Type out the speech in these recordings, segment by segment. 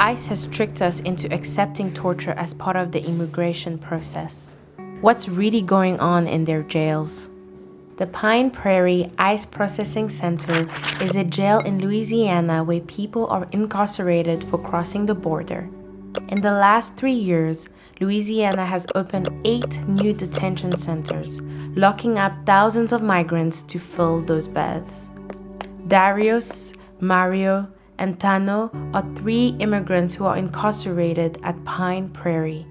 ICE has tricked us into accepting torture as part of the immigration process. What's really going on in their jails? The Pine Prairie ICE Processing Center is a jail in Louisiana where people are incarcerated for crossing the border. In the last 3 years, Louisiana has opened 8 new detention centers, locking up thousands of migrants to fill those beds. DARIUS, Mario, and TANO are 3 immigrants who are incarcerated at Pine Prairie.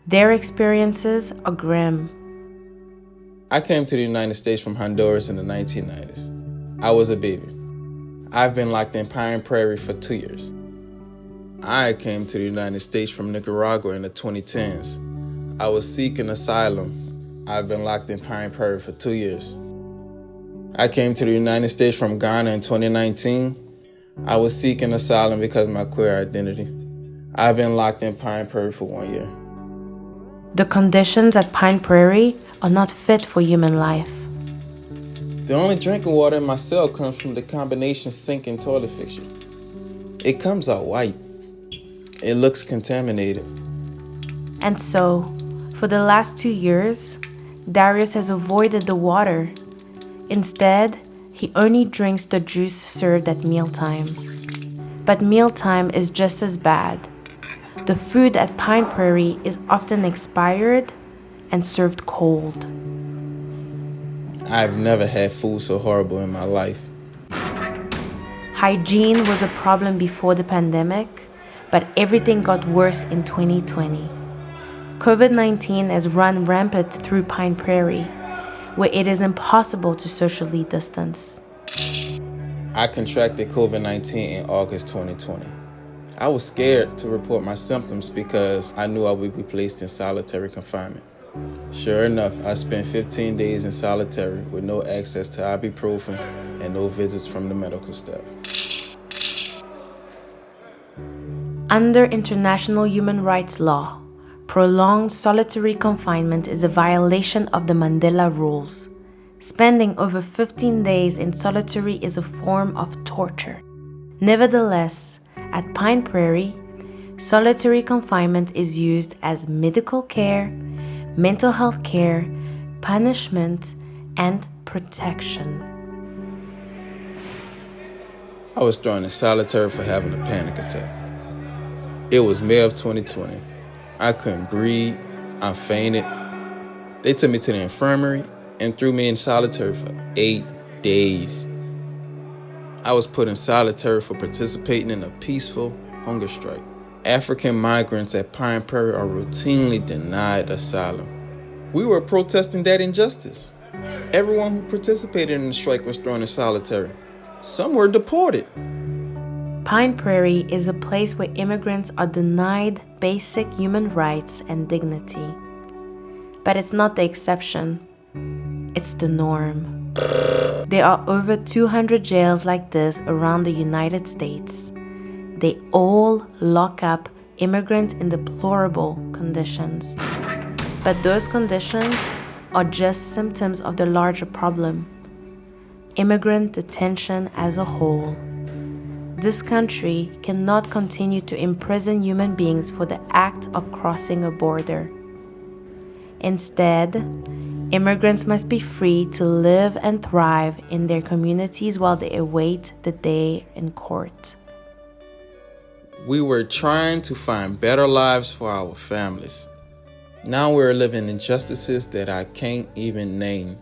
Their experiences are grim. I came to the United States from Honduras in the 1990s. I was a baby. I've been locked in Pine Prairie for 2 years. I came to the United States from Nicaragua in the 2010s. I was seeking asylum. I've been locked in Pine Prairie for 2 years. I came to the United States from Ghana in 2019. I was seeking asylum because of my queer identity. I've been locked in Pine Prairie for 1 year. The conditions at Pine Prairie are not fit for human life. The only drinking water in my cell comes from the combination sink and toilet fixture. It comes out white. It looks contaminated. And so, for the last 2 years, DARIUS has avoided the water. Instead, he only drinks the juice served at mealtime. But mealtime is just as bad. The food at Pine Prairie is often expired and served cold. I've never had food so horrible in my life. Hygiene was a problem before the pandemic, but everything got worse in 2020. COVID-19 has run rampant through Pine Prairie, where it is impossible to socially distance. I contracted COVID-19 in August 2020. I was scared to report my symptoms because I knew I would be placed in solitary confinement. Sure enough, I spent 15 days in solitary with no access to ibuprofen and no visits from the medical staff. Under international human rights law, prolonged solitary confinement is a violation of the Mandela rules. Spending over 15 days in solitary is a form of torture. Nevertheless, at Pine Prairie, solitary confinement is used as medical care, mental health care, punishment, and protection. I was thrown in solitary for having a panic attack. It was May of 2020. I couldn't breathe. I fainted. They took me to the infirmary and threw me in solitary for 8 days. I was put in solitary for participating in a peaceful hunger strike. African migrants at Pine Prairie are routinely denied asylum. We were protesting that injustice. Everyone who participated in the strike was thrown in solitary. Some were deported. Pine Prairie is a place where immigrants are denied basic human rights and dignity. But it's not the exception, it's the norm. There are over 200 jails like this around the United States. They all lock up immigrants in deplorable conditions. But those conditions are just symptoms of the larger problem: immigrant detention as a whole. This country cannot continue to imprison human beings for the act of crossing a border. Instead, immigrants must be free to live and thrive in their communities while they await the day in court. We were trying to find better lives for our families. Now we're living injustices that I can't even name.